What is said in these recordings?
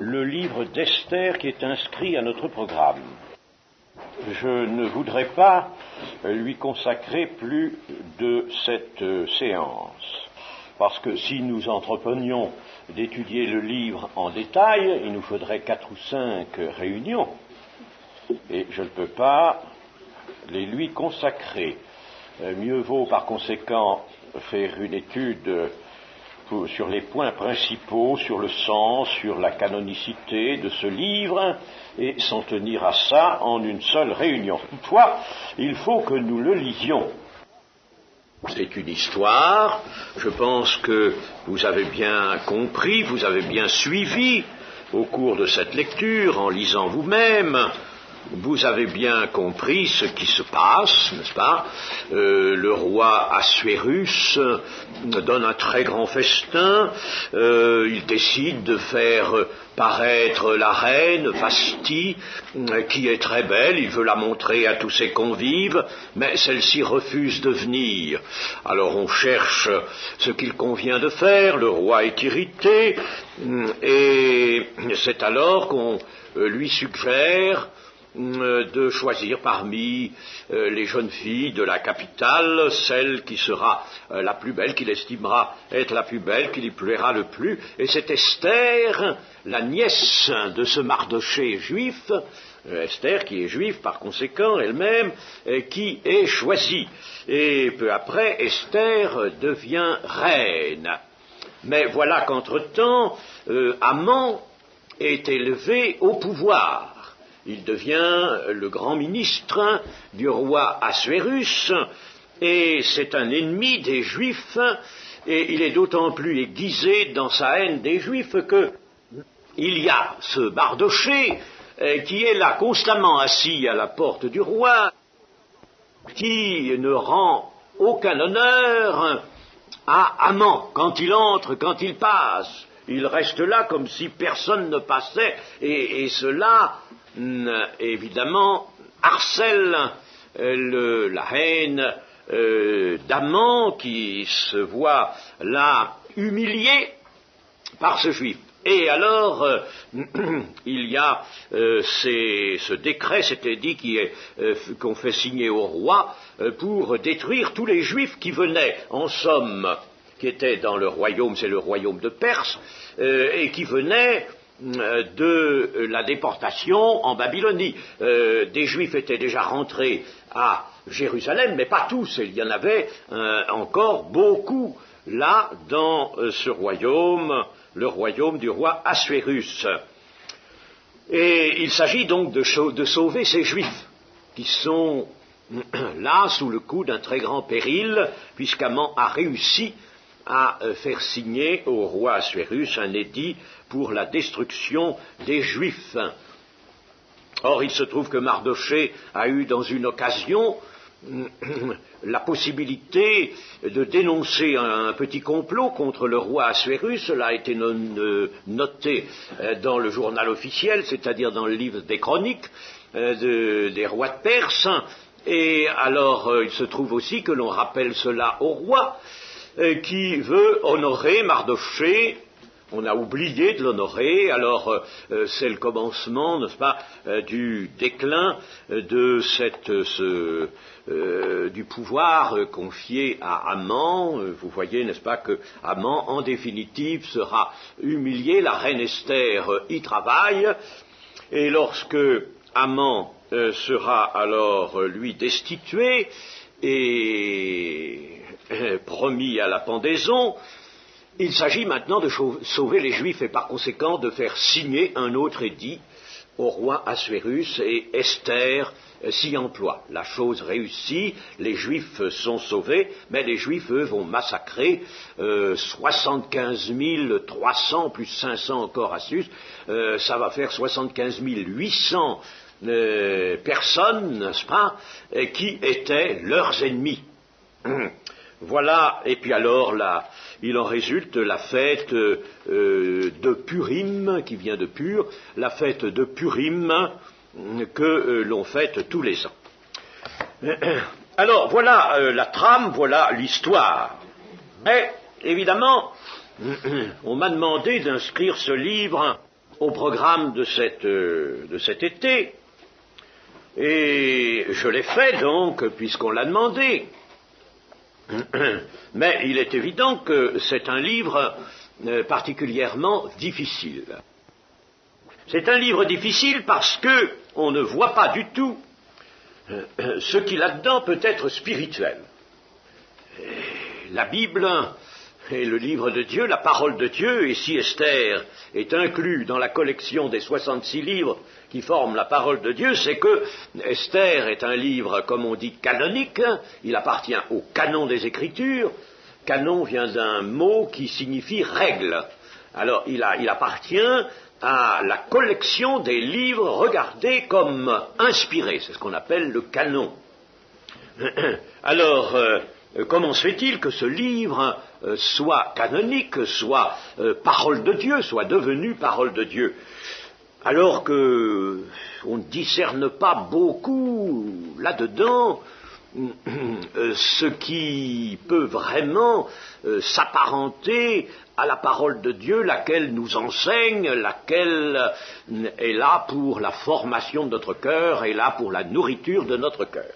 le livre d'Esther qui est inscrit à notre programme. Je ne voudrais pas lui consacrer plus de cette séance, parce que si nous entreprenions d'étudier le livre en détail, il nous faudrait 4 ou 5 réunions, et je ne peux pas les lui consacrer. Mieux vaut par conséquent faire une étude sur les points principaux, sur le sens, sur la canonicité de ce livre, et s'en tenir à ça en une seule réunion. Toutefois, il faut que nous le lisions. C'est une histoire, je pense que vous avez bien compris, vous avez bien suivi au cours de cette lecture, en lisant vous-même. Vous avez bien compris ce qui se passe, n'est-ce pas? Le roi Assuérus donne un très grand festin, il décide de faire paraître la reine Vasthi, qui est très belle, il veut la montrer à tous ses convives, mais celle-ci refuse de venir. Alors on cherche ce qu'il convient de faire, le roi est irrité, et c'est alors qu'on lui suggère de choisir parmi les jeunes filles de la capitale celle qui sera la plus belle, qu'il estimera être la plus belle, qui lui plaira le plus, et c'est Esther, la nièce de ce Mardochée juif, Esther qui est juive par conséquent elle-même, qui est choisie. Et peu après, Esther devient reine. Mais voilà qu'entre-temps, Haman est élevé au pouvoir. Il devient le grand ministre du roi Assuérus, et c'est un ennemi des Juifs, et il est d'autant plus aiguisé dans sa haine des Juifs que il y a ce Mardochée qui est là constamment assis à la porte du roi, qui ne rend aucun honneur à Haman quand il entre, quand il passe. Il reste là comme si personne ne passait, et cela évidemment harcèle la haine d'Haman qui se voit là humilié par ce juif. Et alors il y a ce décret, c'était dit, qu'on fait signer au roi pour détruire tous les juifs qui venaient, en somme, qui étaient dans le royaume, c'est le royaume de Perse, et qui venaient de la déportation en Babylonie. Des Juifs étaient déjà rentrés à Jérusalem, mais pas tous, il y en avait encore beaucoup là dans ce royaume, le royaume du roi Assuérus. Et il s'agit donc de sauver ces Juifs qui sont là sous le coup d'un très grand péril, puisqu'Haman a réussi à faire signer au roi Assuérus un édit pour la destruction des Juifs. Or, il se trouve que Mardochée a eu dans une occasion la possibilité de dénoncer un petit complot contre le roi Assuérus. Cela a été noté dans le journal officiel, c'est-à-dire dans le livre des chroniques des rois de Perse. Et alors, il se trouve aussi que l'on rappelle cela au roi, qui veut honorer Mardochée. On a oublié de l'honorer, alors c'est le commencement, n'est-ce pas, du déclin de du pouvoir confié à Haman. Vous voyez, n'est-ce pas, que Haman, en définitive, sera humilié, la reine Esther y travaille, et lorsque Haman sera alors, lui, destitué et promis à la pendaison, il s'agit maintenant de sauver les Juifs et par conséquent de faire signer un autre édit au roi Assuérus, et Esther s'y emploie. La chose réussit, les Juifs sont sauvés, mais les Juifs, eux, vont massacrer 75 300 plus 500 encore Assus, ça va faire 75 800 personnes, n'est-ce pas, qui étaient leurs ennemis. Voilà, et puis alors il en résulte la fête de Purim, qui vient de Pur, la fête de Purim que l'on fête tous les ans. Alors voilà la trame, voilà l'histoire. Mais évidemment, on m'a demandé d'inscrire ce livre au programme de cet été. Et je l'ai fait donc, puisqu'on l'a demandé. Mais il est évident que c'est un livre particulièrement difficile. C'est un livre difficile parce que on ne voit pas du tout ce qui là-dedans peut être spirituel. La Bible est le livre de Dieu, la parole de Dieu, et si Esther est inclus dans la collection des 66 livres qui forment la parole de Dieu, c'est que Esther est un livre, comme on dit, canonique, il appartient au canon des Écritures. Canon vient d'un mot qui signifie règle. Alors il appartient à la collection des livres regardés comme inspirés, c'est ce qu'on appelle le canon. Alors, comment se fait-il que ce livre soit canonique, soit parole de Dieu, soit devenu parole de Dieu, alors que on ne discerne pas beaucoup là-dedans ce qui peut vraiment s'apparenter à la parole de Dieu, laquelle nous enseigne, laquelle est là pour la formation de notre cœur, est là pour la nourriture de notre cœur.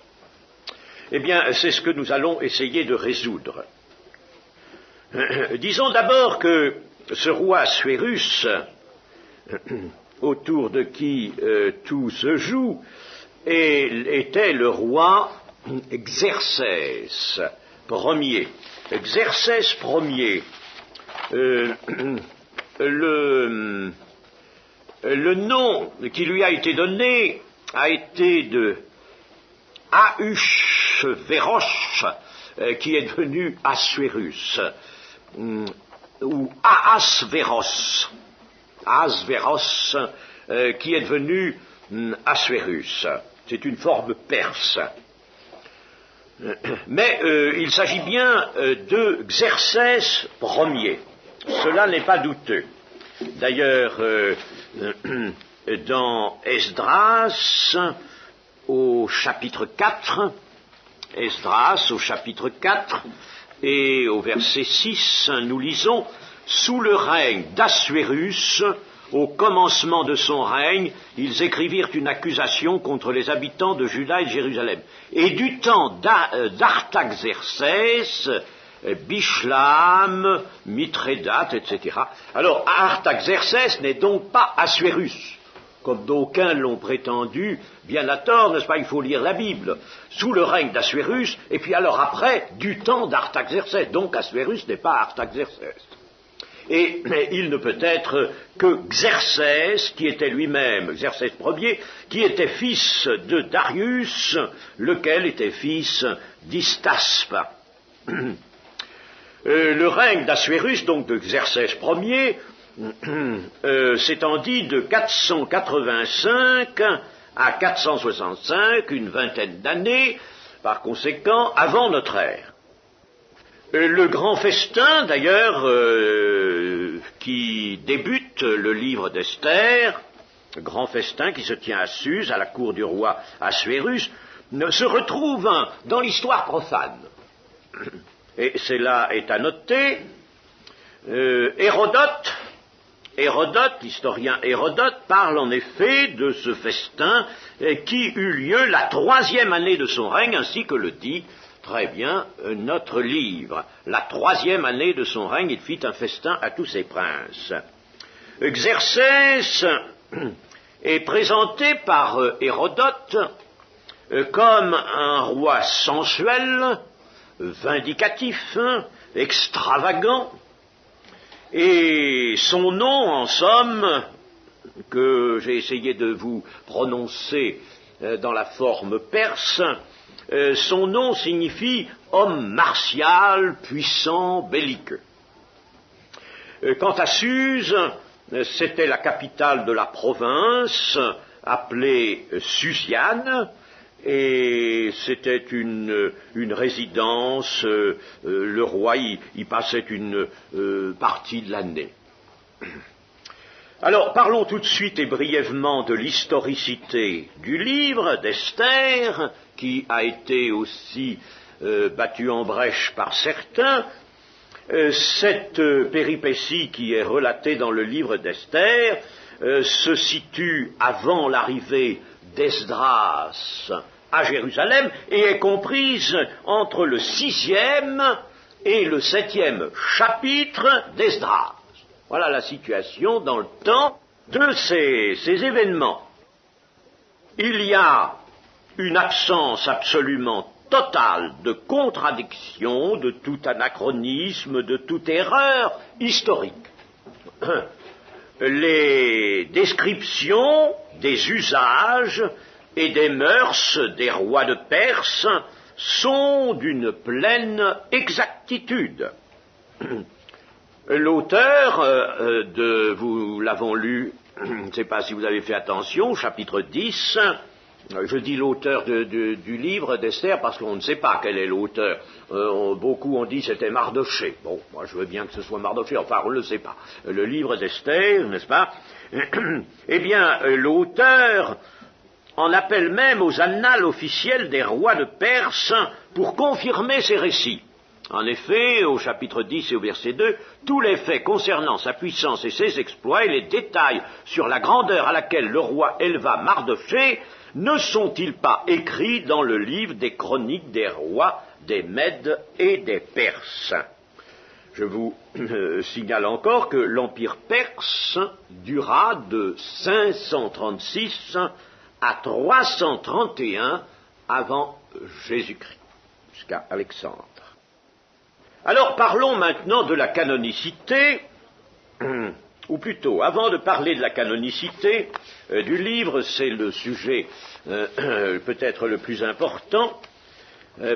Eh bien, c'est ce que nous allons essayer de résoudre. Disons d'abord que ce roi Assuérus, autour de qui tout se joue, était le roi Xerxès Ier. Xerxès Ier, le nom qui lui a été donné a été de Ahasuérosh, qui est devenu Assuérus, ou Ahasvéros, qui est devenu Assuérus. C'est une forme perse. Mais il s'agit bien de Xerxès Ier. Cela n'est pas douteux. D'ailleurs, dans Esdras, au chapitre 4, et au verset 6, nous lisons « Sous le règne d'Assuérus, au commencement de son règne, ils écrivirent une accusation contre les habitants de Juda et de Jérusalem. Et du temps d'Artaxerxès, Bishlam, Mithrédate, etc. » Alors, Artaxerxès n'est donc pas Assuérus, comme d'aucuns l'ont prétendu, bien à tort, n'est-ce pas, il faut lire la Bible. Sous le règne d'Assuérus, et puis alors après, du temps d'Artaxerxès. Donc Assuérus n'est pas Artaxerxès. Et il ne peut être que Xerxès, qui était lui-même, Xerxès Ier, qui était fils de Darius, lequel était fils d'Istaspe. Le règne d'Assuérus, donc de Xerxès Ier, s'étendit de 485 à 465, une vingtaine d'années, par conséquent, avant notre ère. Le grand festin, d'ailleurs, qui débute le livre d'Esther, le grand festin qui se tient à Suse, à la cour du roi Assuérus, se retrouve dans l'histoire profane. Et cela est à noter. Hérodote, l'historien Hérodote, parle en effet de ce festin qui eut lieu la 3e année de son règne, ainsi que le dit très bien notre livre. La 3e année de son règne, il fit un festin à tous ses princes. Xerxès est présenté par Hérodote comme un roi sensuel, vindicatif, extravagant, et son nom, en somme, que j'ai essayé de vous prononcer dans la forme perse, son nom signifie homme martial, puissant, belliqueux. Quant à Suse, c'était la capitale de la province, appelée Susiane, et c'était une résidence, le roi y passait une partie de l'année. Alors, parlons tout de suite et brièvement de l'historicité du livre d'Esther, qui a été aussi battu en brèche par certains. Cette péripétie qui est relatée dans le livre d'Esther se situe avant l'arrivée d'Esdras à Jérusalem et est comprise entre le 6e et le 7e chapitre d'Esdras. Voilà la situation dans le temps de ces événements. Il y a une absence absolument totale de contradiction, de tout anachronisme, de toute erreur historique. Les descriptions des usages et des mœurs des rois de Perse sont d'une pleine exactitude. L'auteur vous l'avons lu, je ne sais pas si vous avez fait attention, chapitre 10, je dis l'auteur du livre d'Esther parce qu'on ne sait pas quel est l'auteur. Beaucoup ont dit c'était Mardochée. Bon, moi je veux bien que ce soit Mardochée, enfin on ne le sait pas. Le livre d'Esther, n'est-ce pas? Eh bien, l'auteur en appelle même aux annales officielles des rois de Perse pour confirmer ses récits. En effet, au chapitre 10 et au verset 2, tous les faits concernant sa puissance et ses exploits et les détails sur la grandeur à laquelle le roi éleva Mardochée ne sont-ils pas écrits dans le livre des chroniques des rois des Mèdes et des Perses? Je vous signale encore que l'empire perse dura de 536 à 331 avant Jésus-Christ, jusqu'à Alexandre. Alors parlons maintenant de la canonicité, ou plutôt, avant de parler de la canonicité du livre, c'est le sujet peut-être le plus important,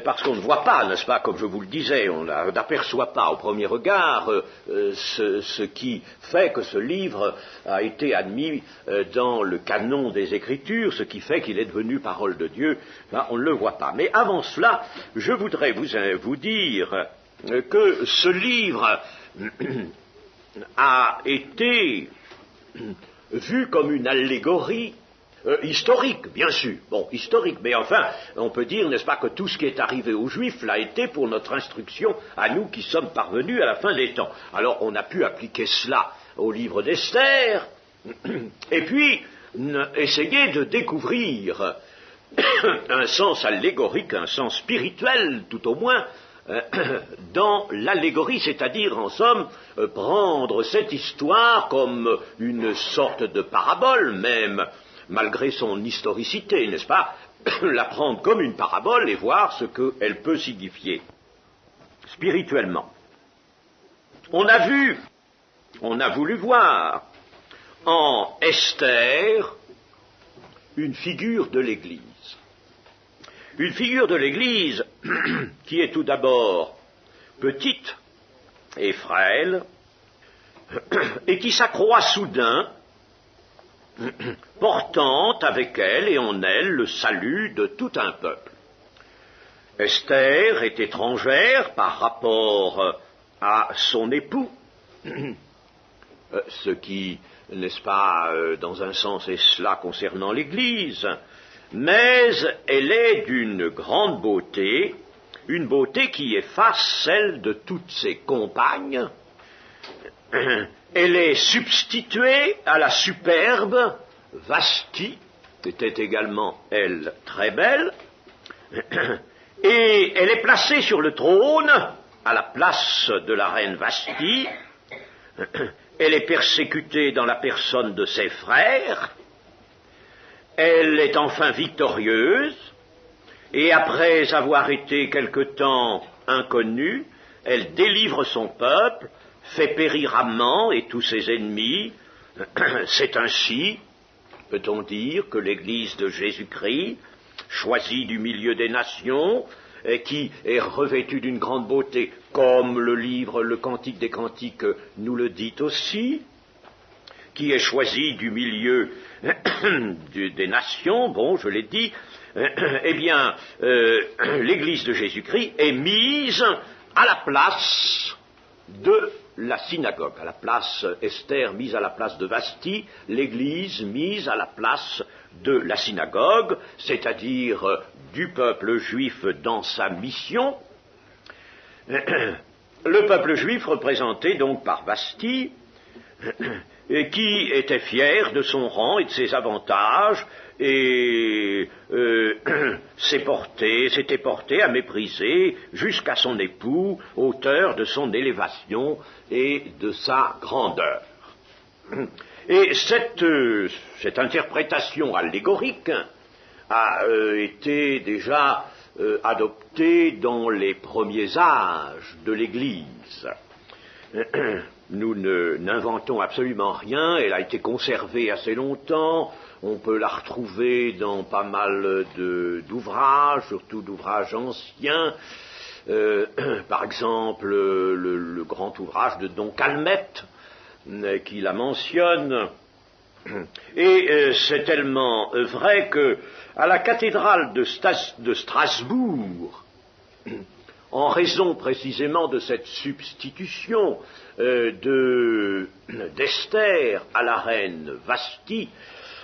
parce qu'on ne voit pas, n'est-ce pas, comme je vous le disais, on n'aperçoit pas au premier regard ce qui fait que ce livre a été admis dans le canon des Écritures, ce qui fait qu'il est devenu parole de Dieu, ben, on ne le voit pas. Mais avant cela, je voudrais vous dire que ce livre a été vu comme une allégorie historique, bien sûr. Bon, historique, mais enfin, on peut dire, n'est-ce pas, que tout ce qui est arrivé aux Juifs l'a été pour notre instruction, à nous qui sommes parvenus à la fin des temps. Alors, on a pu appliquer cela au livre d'Esther, et puis essayer de découvrir un sens allégorique, un sens spirituel, tout au moins, dans l'allégorie, c'est-à-dire, en somme, prendre cette histoire comme une sorte de parabole, même, malgré son historicité, n'est-ce pas, la prendre comme une parabole et voir ce qu'elle peut signifier, spirituellement. On a voulu voir en Esther une figure de l'Église. Une figure de l'Église qui est tout d'abord petite et frêle, et qui s'accroît soudain, portant avec elle et en elle le salut de tout un peuple. Esther est étrangère par rapport à son époux, ce qui, n'est-ce pas, dans un sens est cela concernant l'Église, mais elle est d'une grande beauté, une beauté qui efface celle de toutes ses compagnes. Elle est substituée à la superbe Vasthi, qui était également, elle, très belle, et elle est placée sur le trône, à la place de la reine Vasthi. Elle est persécutée dans la personne de ses frères. Elle est enfin victorieuse, et après avoir été quelque temps inconnue, elle délivre son peuple, fait périr Haman et tous ses ennemis. C'est ainsi, peut-on dire, que l'Église de Jésus-Christ, choisie du milieu des nations, et qui est revêtue d'une grande beauté, comme le livre Le Cantique des Cantiques nous le dit aussi, qui est choisie du milieu des nations, bon, je l'ai dit, eh bien, l'Église de Jésus-Christ est mise à la place de la synagogue, à la place Esther mise à la place de Vasthi, l'Église mise à la place de la synagogue, c'est-à-dire du peuple juif dans sa mission. Le peuple juif représenté donc par Vasthi, et qui était fier de son rang et de ses avantages, et s'était porté à mépriser jusqu'à son époux, auteur de son élévation et de sa grandeur. Et cette interprétation allégorique a été déjà adoptée dans les premiers âges de l'Église. Nous n'inventons absolument rien, elle a été conservée assez longtemps, on peut la retrouver dans pas mal d'ouvrages, surtout d'ouvrages anciens, par exemple le grand ouvrage de Don Calmette, qui la mentionne, et c'est tellement vrai que à la cathédrale de Strasbourg, en raison précisément de cette substitution d'Esther à la reine Vashti,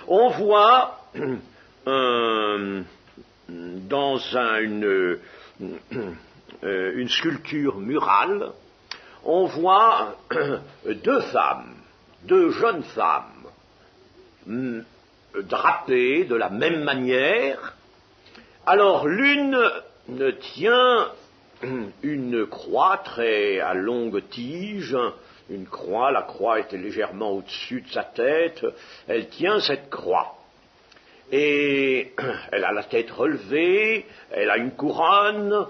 on voit dans une sculpture murale, on voit deux jeunes femmes, drapées de la même manière. Alors l'une tient une croix très à longue tige, une croix, la croix était légèrement au-dessus de sa tête, elle tient cette croix. Et elle a la tête relevée, elle a une couronne,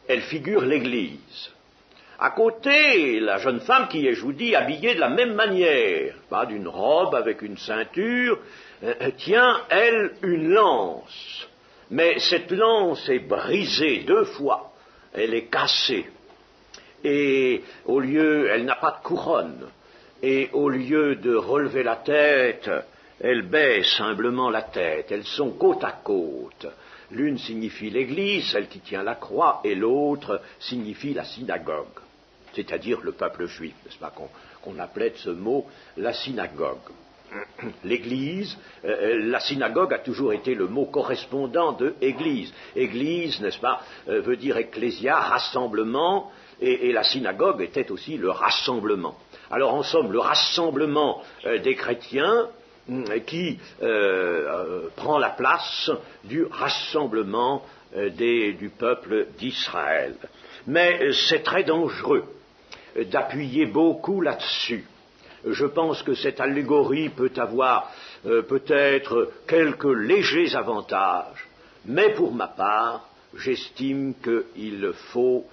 elle figure l'Église. À côté, la jeune femme qui est, je vous dis, habillée de la même manière, pas d'une robe avec une ceinture, tient, elle, une lance. Mais cette lance est brisée 2 fois, elle est cassée. Et elle n'a pas de couronne. Et au lieu de relever la tête, elle baisse humblement la tête. Elles sont côte à côte. L'une signifie l'Église, celle qui tient la croix, et l'autre signifie la synagogue, c'est-à-dire le peuple juif, n'est-ce pas, qu'on appelait de ce mot la synagogue. L'Église, la synagogue a toujours été le mot correspondant de Église. Église, n'est-ce pas, veut dire ecclésia, rassemblement, et la synagogue était aussi le rassemblement. Alors en somme, le rassemblement des chrétiens qui prend la place du rassemblement du peuple d'Israël. Mais c'est très dangereux d'appuyer beaucoup là-dessus. Je pense que cette allégorie peut avoir peut-être quelques légers avantages, mais pour ma part, j'estime qu'il faut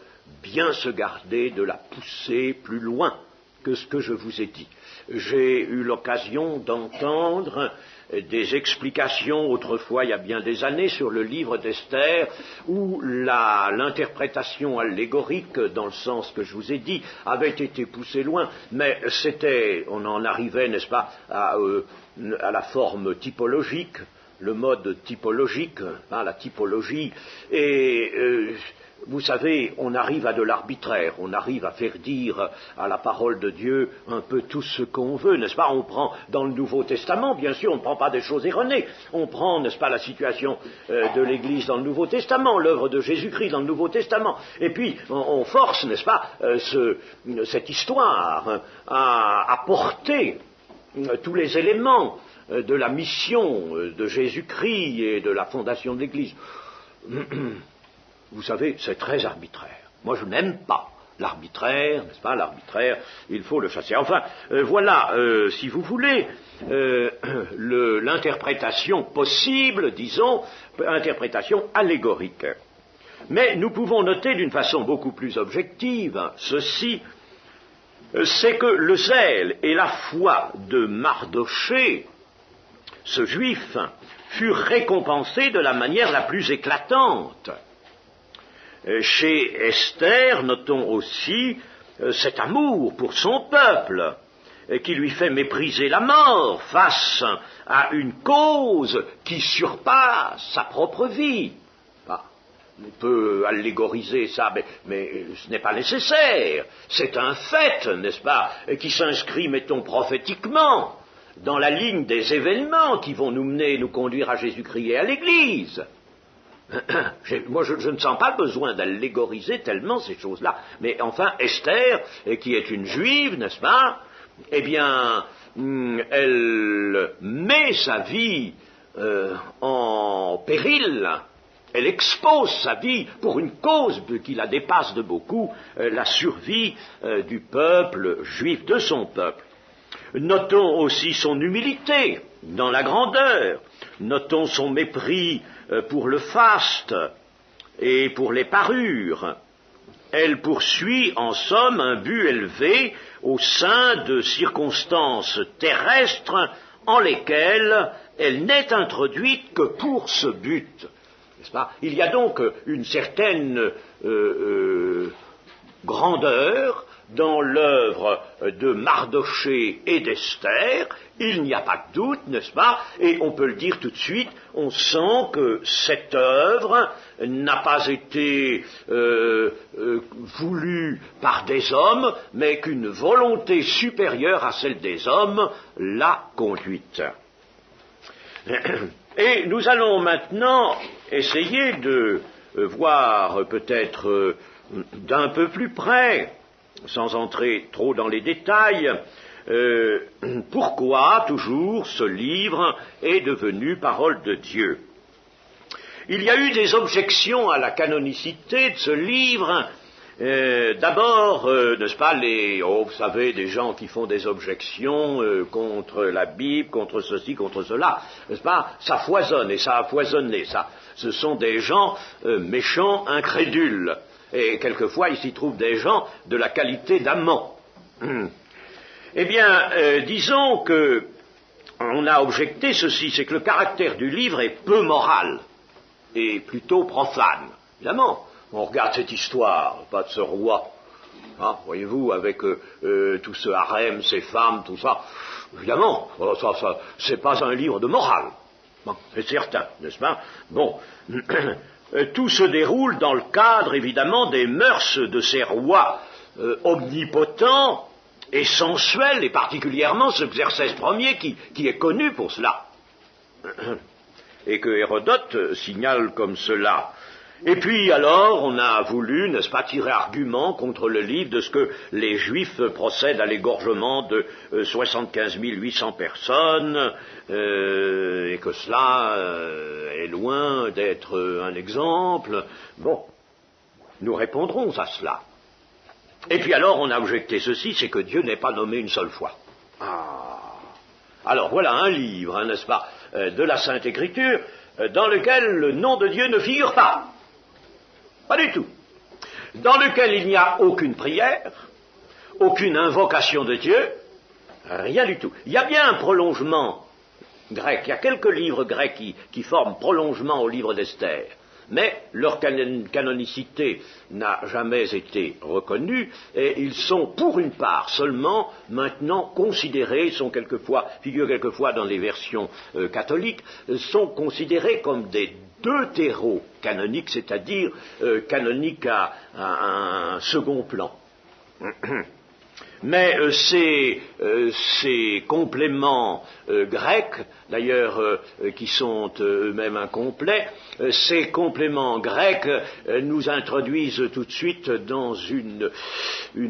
bien se garder de la pousser plus loin que ce que je vous ai dit. J'ai eu l'occasion d'entendre des explications autrefois, il y a bien des années, sur le livre d'Esther, où l'interprétation allégorique, dans le sens que je vous ai dit, avait été poussée loin, mais on en arrivait, n'est-ce pas, à la forme typologique, le mode typologique, la typologie, et vous savez, on arrive à de l'arbitraire, on arrive à faire dire à la parole de Dieu un peu tout ce qu'on veut, n'est-ce pas? On prend dans le Nouveau Testament, bien sûr, on ne prend pas des choses erronées, on prend, n'est-ce pas, la situation de l'Église dans le Nouveau Testament, l'œuvre de Jésus-Christ dans le Nouveau Testament, et puis on force, n'est-ce pas, cette histoire à apporter tous les éléments de la mission de Jésus-Christ et de la fondation de l'Église. Vous savez, c'est très arbitraire. Moi, je n'aime pas l'arbitraire, n'est-ce pas? L'arbitraire, il faut le chasser. Enfin, voilà, si vous voulez, l'interprétation possible, disons, interprétation allégorique. Mais nous pouvons noter d'une façon beaucoup plus objective ceci, c'est que le zèle et la foi de Mardochée, ce juif, furent récompensés de la manière la plus éclatante. Chez Esther, notons aussi cet amour pour son peuple, qui lui fait mépriser la mort face à une cause qui surpasse sa propre vie. On peut allégoriser ça, mais ce n'est pas nécessaire. C'est un fait, n'est-ce pas, qui s'inscrit, mettons, prophétiquement, dans la ligne des événements qui vont nous conduire à Jésus-Christ et à l'Église. Moi, je ne sens pas le besoin d'allégoriser tellement ces choses-là. Mais enfin, Esther, qui est une juive, n'est-ce pas, eh bien, elle met sa vie en péril, elle expose sa vie pour une cause qui la dépasse de beaucoup, la survie du peuple juif, de son peuple. Notons aussi son humilité dans la grandeur, notons son mépris pour le faste et pour les parures. Elle poursuit en somme un but élevé au sein de circonstances terrestres en lesquelles elle n'est introduite que pour ce but. N'est-ce pas ? Il y a donc une certaine grandeur dans l'œuvre de Mardochée et d'Esther, il n'y a pas de doute, n'est-ce pas? Et on peut le dire tout de suite, on sent que cette œuvre n'a pas été voulue par des hommes, mais qu'une volonté supérieure à celle des hommes l'a conduite. Et nous allons maintenant essayer de voir peut-être d'un peu plus près, sans entrer trop dans les détails, pourquoi toujours ce livre est devenu parole de Dieu. Il y a eu des objections à la canonicité de ce livre. D'abord, n'est-ce pas, vous savez, des gens qui font des objections contre la Bible, contre ceci, contre cela, n'est-ce pas, ça foisonne et ça a foisonné, ça. Ce sont des gens méchants, incrédules. Et quelquefois, il s'y trouve des gens de la qualité d'amants. Eh bien, disons que on a objecté ceci, c'est que le caractère du livre est peu moral et plutôt profane. Évidemment, on regarde cette histoire, pas de ce roi, hein, voyez-vous, avec tout ce harem, ces femmes, tout ça. Évidemment, ça, c'est pas un livre de morale, bon, c'est certain, n'est-ce pas? Bon. Tout se déroule dans le cadre, évidemment, des mœurs de ces rois omnipotents et sensuels, et particulièrement ce Xerxès Ier qui est connu pour cela, et que Hérodote signale comme cela. Et puis alors, on a voulu, n'est-ce pas, tirer argument contre le livre de ce que les Juifs procèdent à l'égorgement de 75 800 personnes, et que cela est loin d'être un exemple. Bon, nous répondrons à cela. Et puis alors, on a objecté ceci, c'est que Dieu n'est pas nommé une seule fois. Alors voilà un livre, hein, n'est-ce pas, de la Sainte Écriture, dans lequel le nom de Dieu ne figure pas. Pas du tout. Dans lequel il n'y a aucune prière, aucune invocation de Dieu, rien du tout. Il y a bien un prolongement grec, il y a quelques livres grecs qui forment prolongement au livre d'Esther, mais leur canonicité n'a jamais été reconnue, et ils sont pour une part seulement maintenant considérés, figurent quelquefois dans les versions catholiques, sont considérés comme des deutéro-canoniques, c'est-à-dire canoniques à un second plan. Mais ces compléments grecs, d'ailleurs qui sont eux-mêmes incomplets, ces compléments grecs nous introduisent tout de suite dans une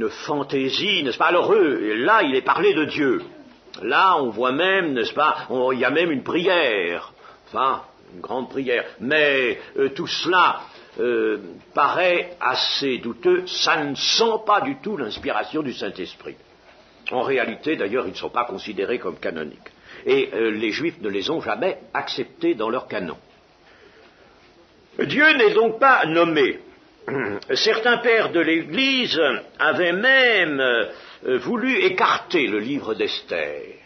fantaisie, n'est-ce pas? Alors là, il est parlé de Dieu. Là, on voit même, n'est-ce pas, il y a même une prière, enfin, une grande prière. Mais tout cela paraît assez douteux, ça ne sent pas du tout l'inspiration du Saint-Esprit. En réalité, d'ailleurs, ils ne sont pas considérés comme canoniques. Et les Juifs ne les ont jamais acceptés dans leur canon. Dieu n'est donc pas nommé. Certains pères de l'Église avaient même voulu écarter le livre d'Esther.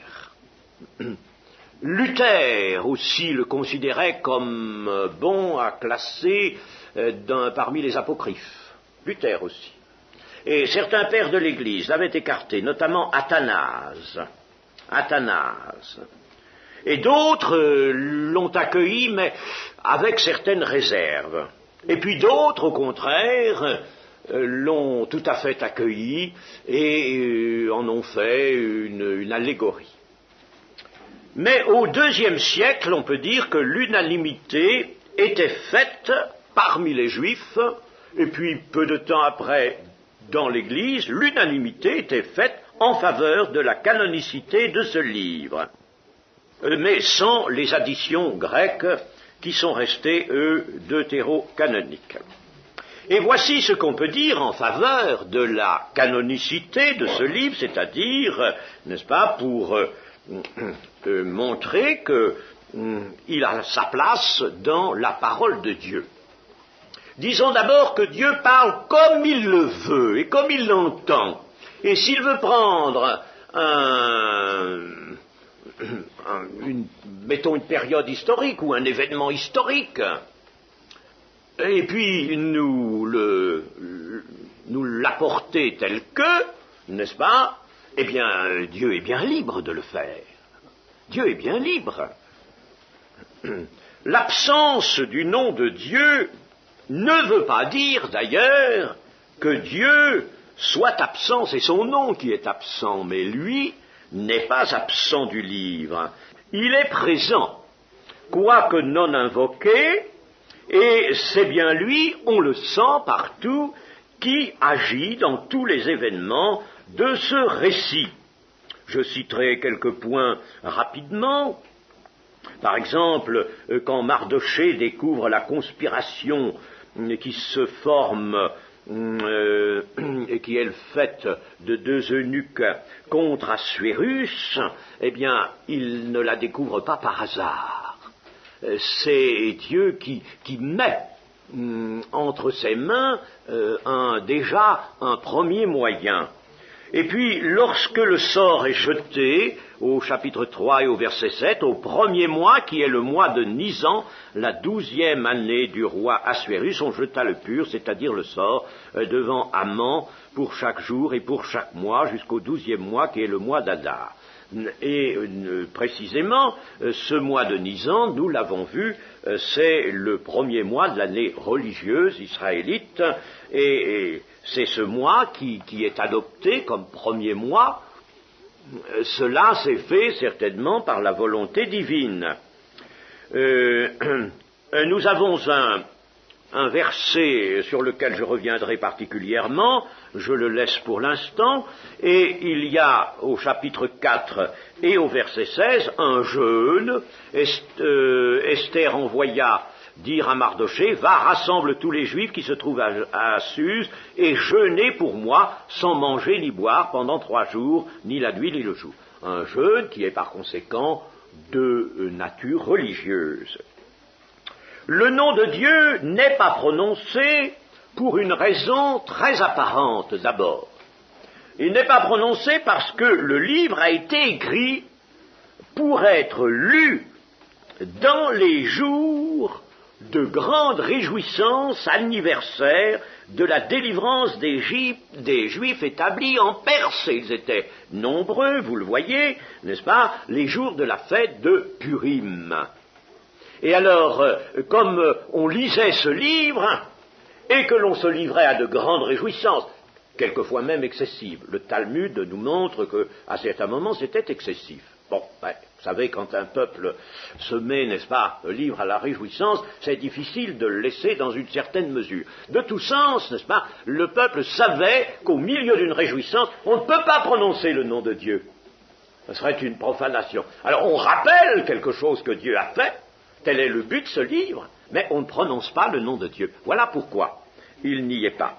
Luther aussi le considérait comme bon à classer parmi les apocryphes. Luther aussi. Et certains pères de l'Église l'avaient écarté, notamment Athanase. Et d'autres l'ont accueilli, mais avec certaines réserves. Et puis d'autres, au contraire, l'ont tout à fait accueilli et en ont fait une allégorie. Mais au IIe siècle, on peut dire que l'unanimité était faite parmi les Juifs, et puis peu de temps après, dans l'Église, l'unanimité était faite en faveur de la canonicité de ce livre, mais sans les additions grecques qui sont restées, eux, deutéro-canoniques. Et voici ce qu'on peut dire en faveur de la canonicité de ce livre, c'est-à-dire, n'est-ce pas, pour montrer qu'il a sa place dans la parole de Dieu. Disons d'abord que Dieu parle comme il le veut et comme il l'entend. Et s'il veut prendre mettons une période historique ou un événement historique, et puis nous l'apporter tel que, n'est-ce pas, eh bien, Dieu est bien libre de le faire. Dieu est bien libre. L'absence du nom de Dieu ne veut pas dire, d'ailleurs, que Dieu soit absent, c'est son nom qui est absent, mais lui n'est pas absent du livre. Il est présent, quoique non invoqué, et c'est bien lui, on le sent partout, qui agit dans tous les événements de ce récit. Je citerai quelques points rapidement. Par exemple, quand Mardochée découvre la conspiration qui se forme et qui est le fait de deux eunuques contre Assuérus, eh bien, il ne la découvre pas par hasard. C'est Dieu qui met entre ses mains déjà un premier moyen. Et puis, lorsque le sort est jeté, au chapitre 3 et au verset 7, au premier mois, qui est le mois de Nisan, la 12e année du roi Assuérus, on jeta le pur, c'est-à-dire le sort, devant Haman, pour chaque jour et pour chaque mois, jusqu'au 12e mois, qui est le mois d'Adar. Et précisément, ce mois de Nisan, nous l'avons vu, c'est le premier mois de l'année religieuse israélite, et c'est ce mois qui est adopté comme premier mois. Cela s'est fait certainement par la volonté divine. Nous avons un verset sur lequel je reviendrai particulièrement, je le laisse pour l'instant, et il y a au chapitre 4 et au verset 16 un jeûne. Esther envoya dire à Mardochée, va, rassemble tous les Juifs qui se trouvent à Suse, et jeûnez pour moi, sans manger ni boire pendant 3 jours, ni la nuit ni le jour. Un jeûne qui est par conséquent de nature religieuse. Le nom de Dieu n'est pas prononcé pour une raison très apparente d'abord. Il n'est pas prononcé parce que le livre a été écrit pour être lu dans les jours de grande réjouissance anniversaire de la délivrance des Juifs établis en Perse. Ils étaient nombreux, vous le voyez, n'est-ce pas, les jours de la fête de Purim. Et alors, comme on lisait ce livre, et que l'on se livrait à de grandes réjouissances, quelquefois même excessives, le Talmud nous montre qu'à certains moments c'était excessif. Bon, vous savez, quand un peuple se met, n'est-ce pas, libre à la réjouissance, c'est difficile de le laisser dans une certaine mesure. De tout sens, n'est-ce pas, le peuple savait qu'au milieu d'une réjouissance, on ne peut pas prononcer le nom de Dieu. Ce serait une profanation. Alors on rappelle quelque chose que Dieu a fait, tel est le but de ce livre, mais on ne prononce pas le nom de Dieu. Voilà pourquoi il n'y est pas.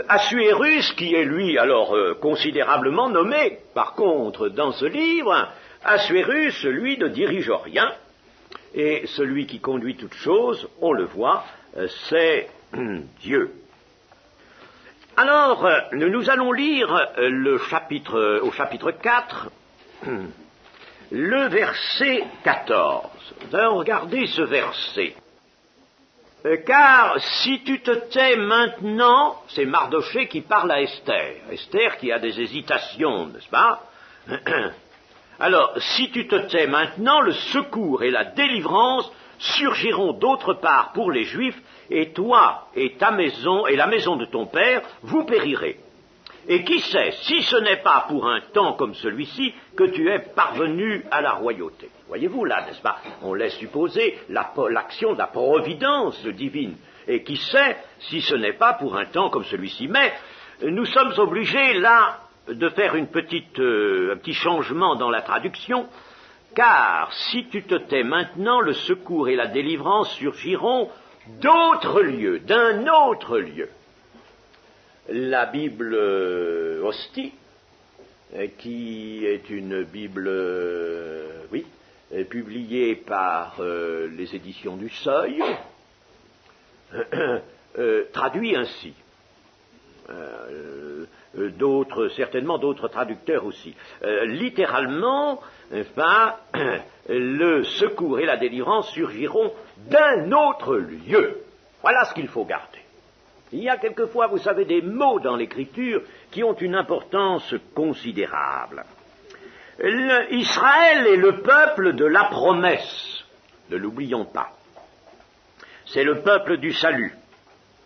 Assuérus, qui est lui alors considérablement nommé, par contre, dans ce livre, Assuérus, lui, ne dirige rien, et celui qui conduit toutes choses, on le voit, c'est Dieu. Alors, nous allons lire au chapitre 4, le verset 14. Nous allons regarder ce verset. Car si tu te tais maintenant, c'est Mardochée qui parle à Esther. Esther qui a des hésitations, n'est-ce pas? Alors, si tu te tais maintenant, le secours et la délivrance surgiront d'autre part pour les Juifs, et toi et ta maison et la maison de ton père, vous périrez. Et qui sait, si ce n'est pas pour un temps comme celui-ci, que tu es parvenu à la royauté. Voyez-vous là, n'est-ce pas? On laisse supposer l'action de la providence divine. Et qui sait, si ce n'est pas pour un temps comme celui-ci. Mais nous sommes obligés là de faire un petit changement dans la traduction, car si tu te tais maintenant, le secours et la délivrance surgiront d'autres lieux, d'un autre lieu. La Bible Hostie, qui est une Bible, publiée par les éditions du Seuil, traduit ainsi. Certainement d'autres traducteurs aussi. Littéralement, le secours et la délivrance surgiront d'un autre lieu. Voilà ce qu'il faut garder. Il y a quelquefois, vous savez, des mots dans l'Écriture qui ont une importance considérable. Israël est le peuple de la promesse, ne l'oublions pas. C'est le peuple du salut.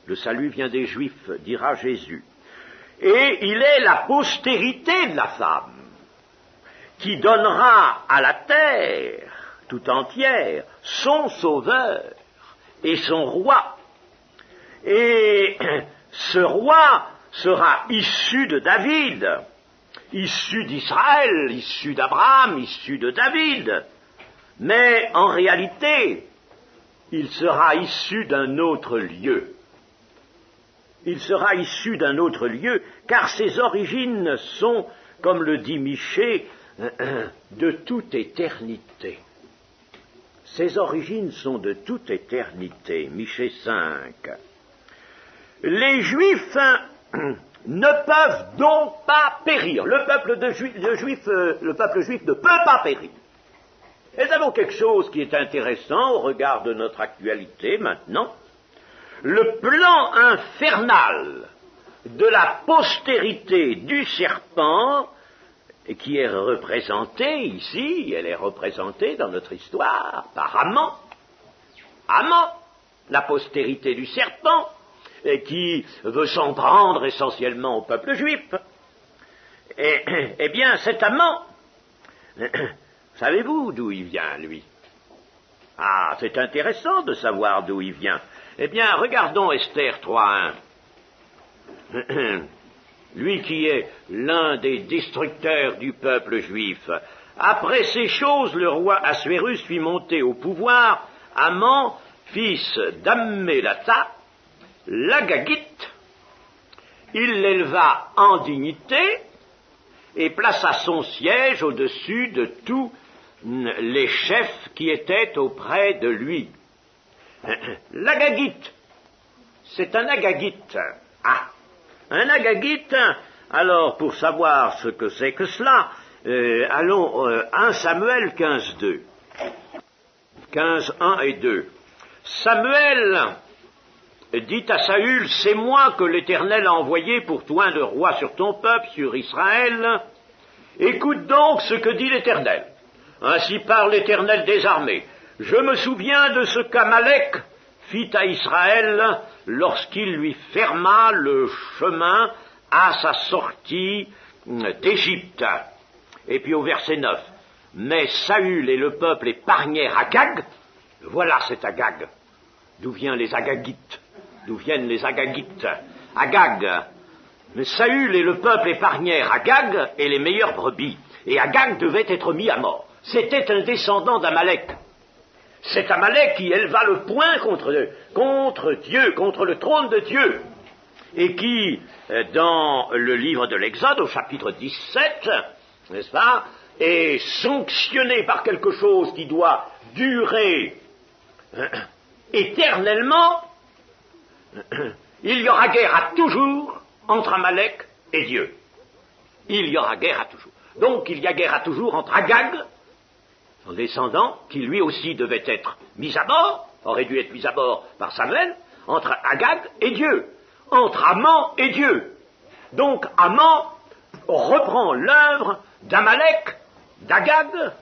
Le salut vient des Juifs, dira Jésus. Et il est la postérité de la femme, qui donnera à la terre tout entière son sauveur et son roi. Et ce roi sera issu de David, issu d'Israël, issu d'Abraham, issu de David. Mais en réalité, il sera issu d'un autre lieu. Il sera issu d'un autre lieu, car ses origines sont, comme le dit Michée, de toute éternité. Ses origines sont de toute éternité, Michée 5. Les Juifs ne peuvent donc pas périr. Le peuple juif ne peut pas périr. Et nous avons quelque chose qui est intéressant au regard de notre actualité maintenant. Le plan infernal de la postérité du serpent, qui est représenté ici, elle est représentée dans notre histoire par Haman. Haman, la postérité du serpent, qui veut s'en prendre essentiellement au peuple juif. Eh bien, cet Haman, savez-vous d'où il vient, lui? Ah, c'est intéressant de savoir d'où il vient. Eh bien, regardons Esther 3.1. Lui qui est l'un des destructeurs du peuple juif. Après ces choses, le roi Assuérus fit monter au pouvoir Haman, fils d'Ammélatha, l'Agagite. Il l'éleva en dignité et plaça son siège au-dessus de tous les chefs qui étaient auprès de lui. L'Agagite, c'est un Agagite. Ah, un Agagite, alors pour savoir ce que c'est que cela, allons 1 Samuel 15.2. 15.1 et 2. Samuel dit à Saül, c'est moi que l'Éternel a envoyé pour toi de roi sur ton peuple, sur Israël. Écoute donc ce que dit l'Éternel. Ainsi parle l'Éternel des armées. Je me souviens de ce qu'Amalek fit à Israël lorsqu'il lui ferma le chemin à sa sortie d'Égypte. Et puis au verset 9. Mais Saül et le peuple épargnèrent Agag. Voilà cet Agag. D'où viennent les Agagites? Agag. Mais Saül et le peuple épargnèrent Agag et les meilleures brebis. Et Agag devait être mis à mort. C'était un descendant d'Amalek. C'est Amalek qui éleva le poing contre Dieu, contre le trône de Dieu, et qui, dans le livre de l'Exode, au chapitre 17, n'est-ce pas, est sanctionné par quelque chose qui doit durer éternellement. Il y aura guerre à toujours entre Amalek et Dieu. Il y aura guerre à toujours. Donc il y a guerre à toujours entre Agag, son descendant, qui lui aussi devait être mis à mort, aurait dû être mis à mort par Samuel, entre Agag et Dieu, entre Haman et Dieu. Donc Haman reprend l'œuvre d'Amalek, d'Agag,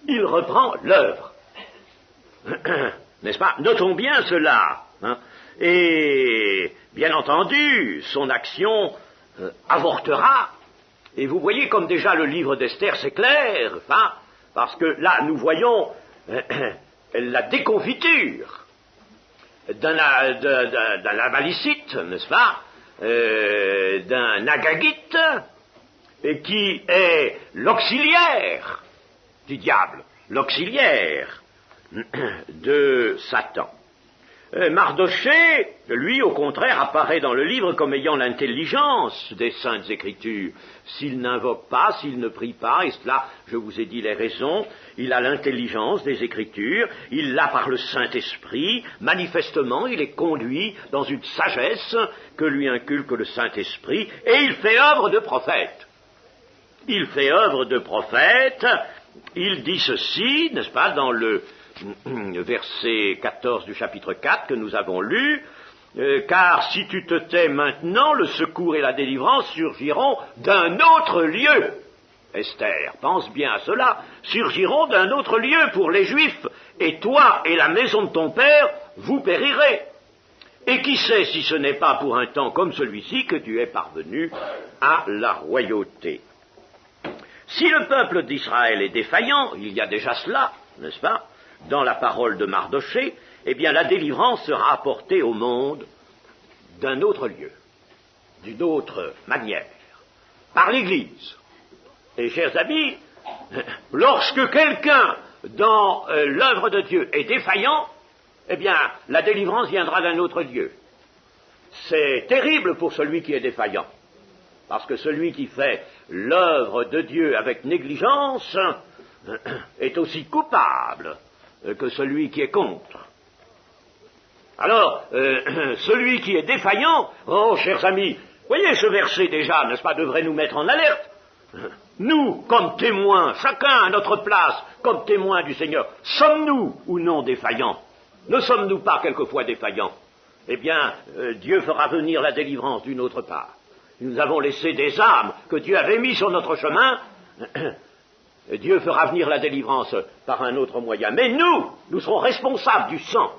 il reprend l'œuvre. N'est-ce pas? Notons bien cela. Hein. Et bien entendu, son action avortera. Et vous voyez comme déjà le livre d'Esther, c'est clair, hein, parce que là, nous voyons la déconfiture d'un Amalicite, n'est-ce pas, d'un Agagite, et qui est l'auxiliaire du diable, l'auxiliaire de Satan. Mardochée, lui, au contraire, apparaît dans le livre comme ayant l'intelligence des Saintes Écritures. S'il n'invoque pas, s'il ne prie pas, et cela, je vous ai dit les raisons, il a l'intelligence des Écritures, il l'a par le Saint-Esprit, manifestement, il est conduit dans une sagesse que lui inculque le Saint-Esprit, et il fait œuvre de prophète. Il fait œuvre de prophète, il dit ceci, n'est-ce pas, dans le verset 14 du chapitre 4 que nous avons lu, car si tu te tais maintenant, le secours et la délivrance surgiront d'un autre lieu. Esther, pense bien à cela, surgiront d'un autre lieu pour les Juifs, et toi et la maison de ton père, vous périrez. Et qui sait si ce n'est pas pour un temps comme celui-ci que tu es parvenu à la royauté. Si le peuple d'Israël est défaillant, il y a déjà cela, n'est-ce pas, dans la parole de Mardochée, eh bien la délivrance sera apportée au monde d'un autre lieu, d'une autre manière, par l'Église. Et chers amis, lorsque quelqu'un dans l'œuvre de Dieu est défaillant, eh bien la délivrance viendra d'un autre lieu. C'est terrible pour celui qui est défaillant, parce que celui qui fait l'œuvre de Dieu avec négligence est aussi coupable que celui qui est contre. Alors, celui qui est défaillant, oh, chers amis, voyez ce verset déjà, n'est-ce pas, devrait nous mettre en alerte. Nous, comme témoins, chacun à notre place, comme témoins du Seigneur, sommes-nous ou non défaillants? Ne sommes-nous pas quelquefois défaillants? Eh bien, Dieu fera venir la délivrance d'une autre part. Nous avons laissé des âmes que Dieu avait mis sur notre chemin. Dieu fera venir la délivrance par un autre moyen. Mais nous serons responsables du sang.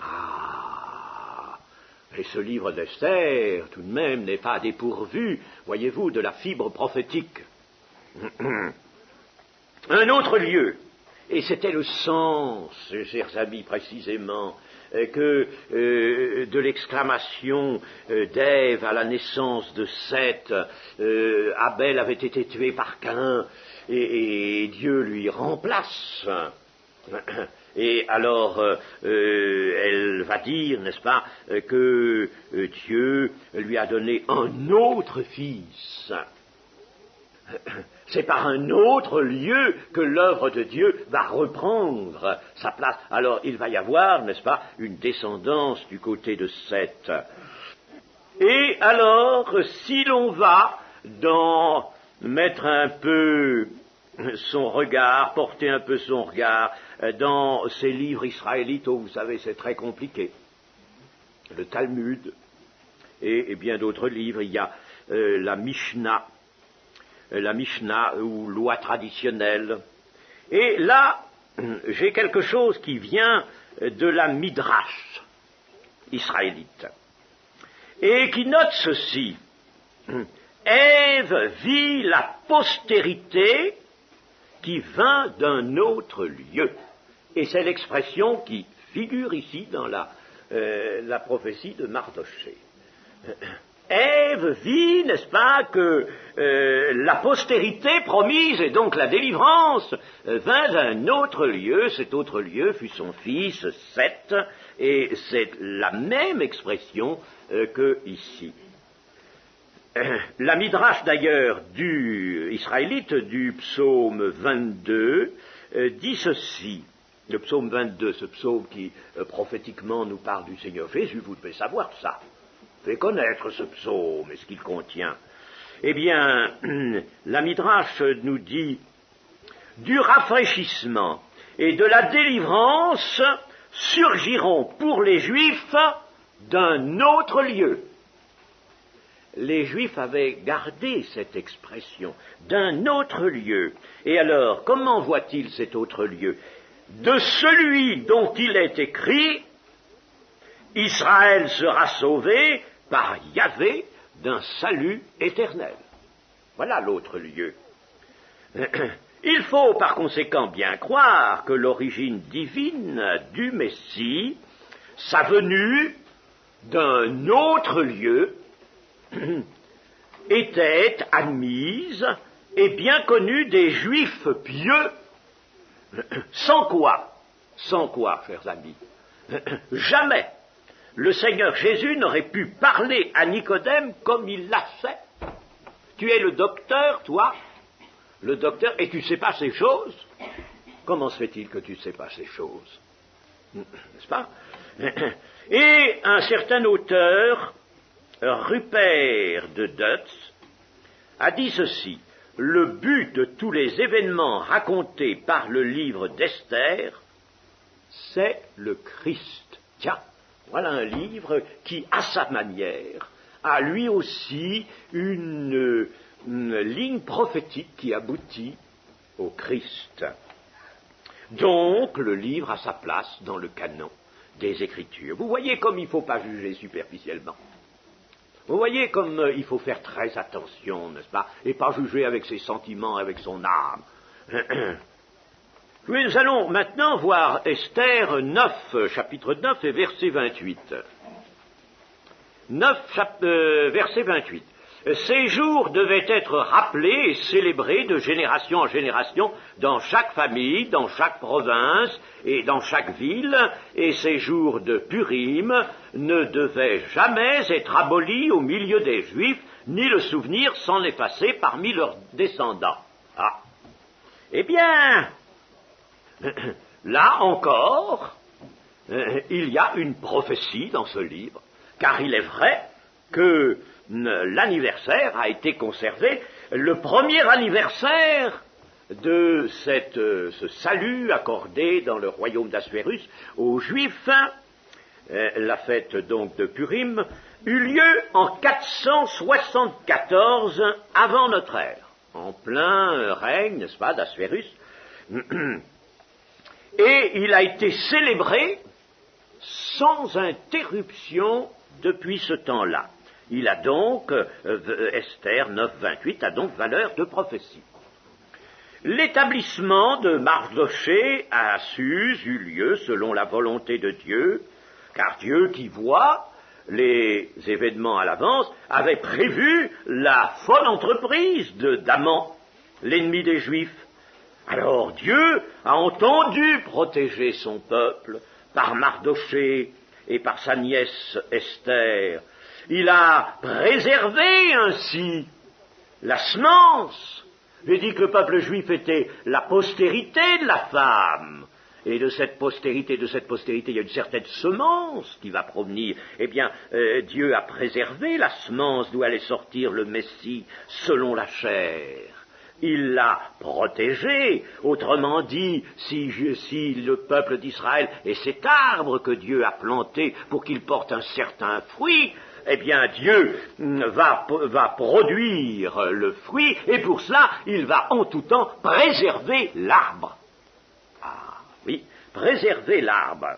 Ah, et ce livre d'Esther, tout de même, n'est pas dépourvu, voyez-vous, de la fibre prophétique. Un autre lieu, et c'était le sens, chers amis, précisément, que de l'exclamation d'Ève à la naissance de Seth, Abel avait été tué par Caïn, et Dieu lui remplace. Et alors, elle va dire, n'est-ce pas, que Dieu lui a donné un autre fils. C'est par un autre lieu que l'œuvre de Dieu va reprendre sa place. Alors, il va y avoir, n'est-ce pas, une descendance du côté de Seth. Et alors, si l'on va mettre un peu son regard, porter un peu son regard dans ces livres israélites, où vous savez, c'est très compliqué, le Talmud et bien d'autres livres, il y a la Mishnah ou loi traditionnelle. Et là, j'ai quelque chose qui vient de la Midrash israélite, et qui note ceci. Ève vit la postérité qui vint d'un autre lieu. Et c'est l'expression qui figure ici dans la prophétie de Mardochée. Ève vit, n'est-ce pas, que la postérité promise, et donc la délivrance, vint d'un autre lieu. Cet autre lieu fut son fils Seth, et c'est la même expression que ici. La Midrash, d'ailleurs, du israélite, du psaume 22, dit ceci. Le psaume 22, ce psaume qui prophétiquement nous parle du Seigneur Jésus, vous devez savoir ça. Vous devez connaître ce psaume et ce qu'il contient. Eh bien, la Midrash nous dit « Du rafraîchissement et de la délivrance surgiront pour les Juifs d'un autre lieu. » Les Juifs avaient gardé cette expression, d'un autre lieu. Et alors, comment voit-il cet autre lieu? De celui dont il est écrit, Israël sera sauvé par Yahvé d'un salut éternel. Voilà l'autre lieu. Il faut par conséquent bien croire que l'origine divine du Messie, sa venue d'un autre lieu, était admise et bien connue des Juifs pieux, sans quoi, chers amis, jamais le Seigneur Jésus n'aurait pu parler à Nicodème comme il l'a fait. Tu es le docteur, toi, le docteur, et tu ne sais pas ces choses. Comment se fait-il que tu ne sais pas ces choses? N'est-ce pas? Et un certain auteur, Rupert de Dutz, a dit ceci: le but de tous les événements racontés par le livre d'Esther, c'est le Christ. Tiens, voilà un livre qui, à sa manière, a lui aussi une ligne prophétique qui aboutit au Christ. Donc, le livre a sa place dans le canon des Écritures. Vous voyez comme il ne faut pas juger superficiellement. Vous voyez comme il faut faire très attention, n'est-ce pas, et pas juger avec ses sentiments, avec son âme. Nous allons maintenant voir Esther 9, chapitre 9 et verset 28. 9, verset 28. Ces jours devaient être rappelés et célébrés de génération en génération dans chaque famille, dans chaque province et dans chaque ville, et ces jours de Purim ne devaient jamais être abolis au milieu des Juifs, ni le souvenir s'en effacer parmi leurs descendants. Ah. Eh bien, là encore, il y a une prophétie dans ce livre, car il est vrai que l'anniversaire a été conservé, le premier anniversaire de ce salut accordé dans le royaume d'Assuérus aux Juifs, la fête donc de Purim, eut lieu en 474 avant notre ère, en plein règne, n'est-ce pas, d'Assuérus, et il a été célébré sans interruption depuis ce temps-là. Il a donc, Esther 9, 28, a donc valeur de prophétie. L'établissement de Mardochée à Suse eut lieu selon la volonté de Dieu, car Dieu qui voit les événements à l'avance avait prévu la folle entreprise d'Aman, l'ennemi des Juifs. Alors Dieu a entendu protéger son peuple par Mardochée et par sa nièce Esther. Il a préservé ainsi la semence. J'ai dit que le peuple juif était la postérité de la femme. Et de cette postérité, il y a une certaine semence qui va provenir. Eh bien, Dieu a préservé la semence d'où allait sortir le Messie selon la chair. Il l'a protégé. Autrement dit, si le peuple d'Israël est cet arbre que Dieu a planté pour qu'il porte un certain fruit, eh bien Dieu va produire le fruit, et pour cela, il va en tout temps préserver l'arbre. Ah oui, préserver l'arbre.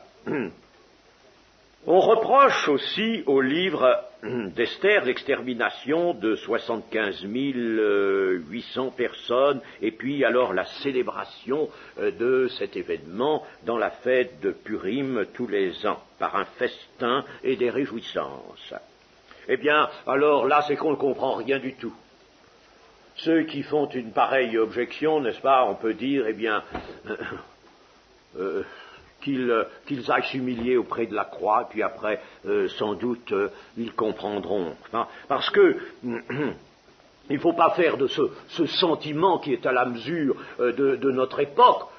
On reproche aussi au livre d'Esther l'extermination de 75 800 personnes, et puis alors la célébration de cet événement dans la fête de Purim tous les ans, par un festin et des réjouissances. Eh bien, alors là, c'est qu'on ne comprend rien du tout. Ceux qui font une pareille objection, n'est-ce pas, on peut dire, eh bien, qu'ils aillent s'humilier auprès de la croix, puis après, sans doute, ils comprendront. Hein, parce que il ne faut pas faire de ce sentiment qui est à la mesure de notre époque,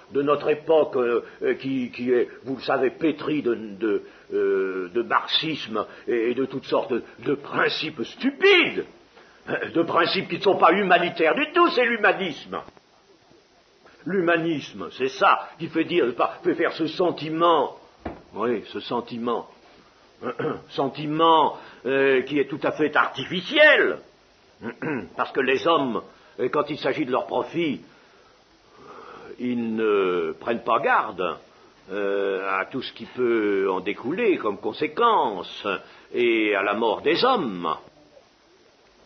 qui est, vous le savez, pétri de marxisme et de toutes sortes de principes stupides, de principes qui ne sont pas humanitaires du tout, c'est l'humanisme. L'humanisme, c'est ça qui fait faire ce sentiment, oui, ce sentiment qui est tout à fait artificiel, parce que les hommes, quand il s'agit de leur profit, ils ne prennent pas garde à tout ce qui peut en découler comme conséquence, et à la mort des hommes.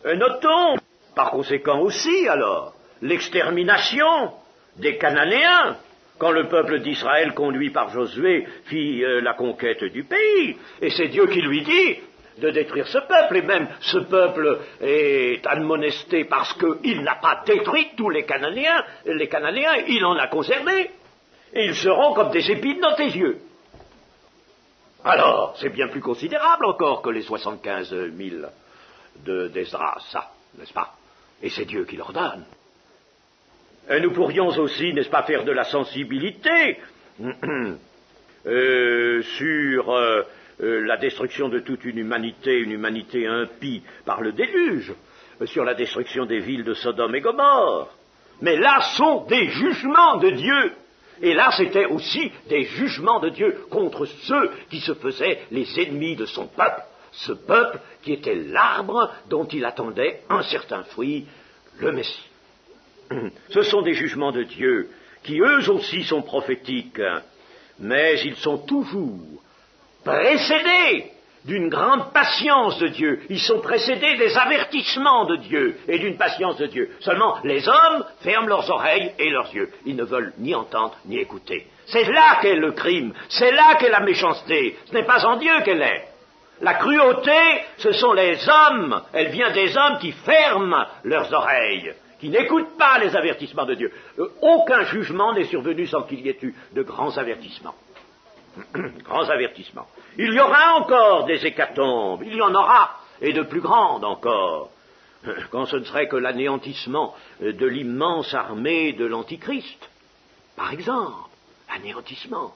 Notons, par conséquent aussi, alors, l'extermination des Cananéens, quand le peuple d'Israël, conduit par Josué, fit la conquête du pays. Et c'est Dieu qui lui dit, de détruire ce peuple, et même ce peuple est admonesté parce qu'il n'a pas détruit tous les Cananéens, il en a conservé, et ils seront comme des épines dans tes yeux. Alors, c'est bien plus considérable encore que les 75 000 d'Esdras, ça, n'est-ce pas? Et c'est Dieu qui leur donne. Et nous pourrions aussi, n'est-ce pas, faire de la sensibilité sur la destruction de toute une humanité impie par le déluge, sur la destruction des villes de Sodome et Gomorrhe. Mais là sont des jugements de Dieu. Et là, c'était aussi des jugements de Dieu contre ceux qui se faisaient les ennemis de son peuple. Ce peuple qui était l'arbre dont il attendait un certain fruit, le Messie. Ce sont des jugements de Dieu qui, eux aussi, sont prophétiques, mais ils sont toujours précédés d'une grande patience de Dieu. Ils sont précédés des avertissements de Dieu et d'une patience de Dieu. Seulement, les hommes ferment leurs oreilles et leurs yeux. Ils ne veulent ni entendre ni écouter. C'est là qu'est le crime, c'est là qu'est la méchanceté. Ce n'est pas en Dieu qu'elle est. La cruauté, ce sont les hommes. Elle vient des hommes qui ferment leurs oreilles, qui n'écoutent pas les avertissements de Dieu. Aucun jugement n'est survenu sans qu'il y ait eu de grands avertissements. Grands avertissements. Il y aura encore des hécatombes, il y en aura, et de plus grandes encore, quand ce ne serait que l'anéantissement de l'immense armée de l'Antichrist. Par exemple, l'anéantissement.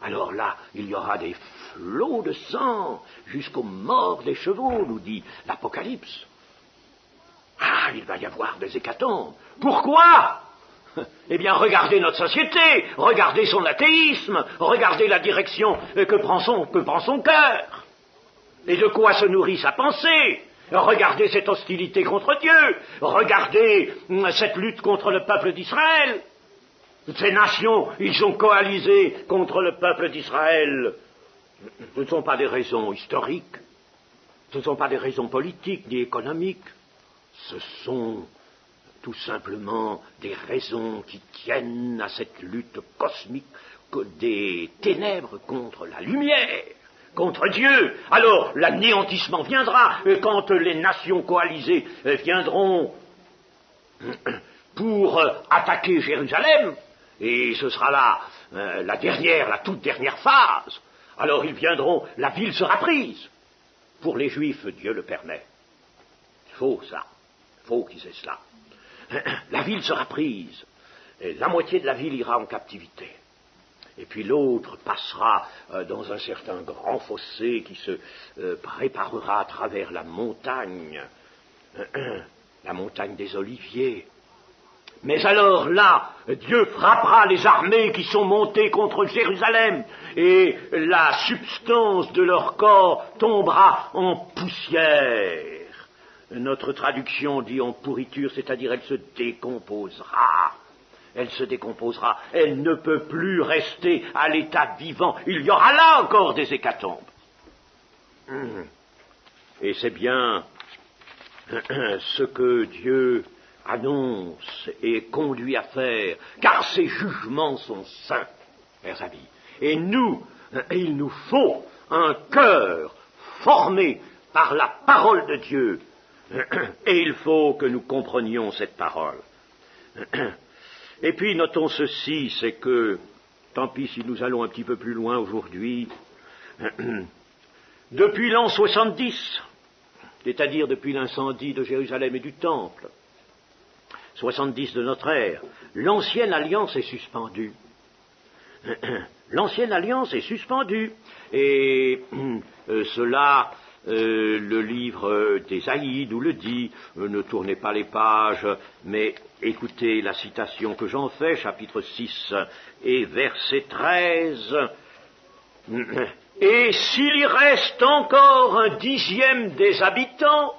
Alors là, il y aura des flots de sang jusqu'aux morts des chevaux, nous dit l'Apocalypse. Ah, il va y avoir des hécatombes. Pourquoi ? Eh bien, regardez notre société, regardez son athéisme, regardez la direction que prend son cœur, et de quoi se nourrit sa pensée. Regardez cette hostilité contre Dieu, regardez cette lutte contre le peuple d'Israël. Ces nations, ils ont coalisé contre le peuple d'Israël. Ce ne sont pas des raisons historiques, ce ne sont pas des raisons politiques ni économiques, ce sont tout simplement des raisons qui tiennent à cette lutte cosmique des ténèbres contre la lumière, contre Dieu. Alors l'anéantissement viendra quand les nations coalisées viendront pour attaquer Jérusalem, et ce sera là la toute dernière phase. Alors ils viendront, la ville sera prise. Pour les Juifs, Dieu le permet. Il faut ça, il faut qu'ils aient cela. La ville sera prise, et la moitié de la ville ira en captivité, et puis l'autre passera dans un certain grand fossé qui se préparera à travers la montagne des Oliviers. Mais alors là, Dieu frappera les armées qui sont montées contre Jérusalem, et la substance de leur corps tombera en poussière. Notre traduction dit en pourriture, c'est-à-dire elle se décomposera. Elle se décomposera. Elle ne peut plus rester à l'état vivant. Il y aura là encore des hécatombes. Et c'est bien ce que Dieu annonce et conduit à faire, car ses jugements sont saints, chers amis. Et nous, il nous faut un cœur formé par la parole de Dieu. Et il faut que nous comprenions cette parole. Et puis notons ceci, c'est que, tant pis si nous allons un petit peu plus loin aujourd'hui, depuis l'an 70, c'est-à-dire depuis l'incendie de Jérusalem et du Temple, 70 de notre ère, l'ancienne alliance est suspendue. L'ancienne alliance est suspendue. Et cela... le livre d'Ésaïe nous le dit, ne tournez pas les pages, mais écoutez la citation que j'en fais, chapitre 6 et verset 13. Et s'il y reste encore 1/10 des habitants,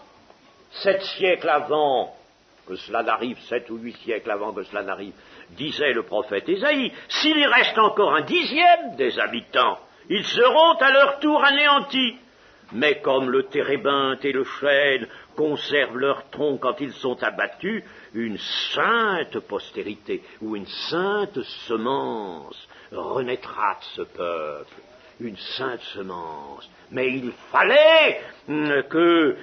7 siècles avant que cela n'arrive, 7 ou 8 siècles avant que cela n'arrive, disait le prophète Ésaïe, s'il y reste encore 1/10 des habitants, ils seront à leur tour anéantis. Mais comme le térébinthe et le chêne conservent leur tronc quand ils sont abattus, une sainte postérité ou une sainte semence renaîtra de ce peuple. une sainte semence. Mais il fallait que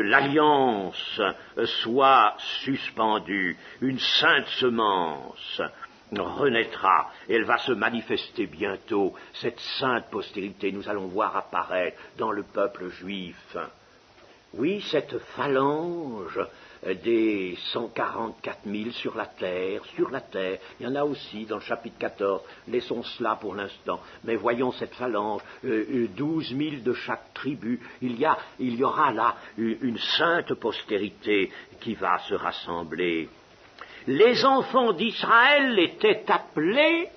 l'alliance soit suspendue. Une sainte semence renaîtra. Elle va se manifester bientôt. Cette sainte postérité, nous allons voir apparaître dans le peuple juif. Oui, cette phalange des 144 000 sur la terre, il y en a aussi dans le chapitre 14, laissons cela pour l'instant, mais voyons cette phalange, 12 000 de chaque tribu, il y aura là une sainte postérité qui va se rassembler. Les enfants d'Israël étaient appelés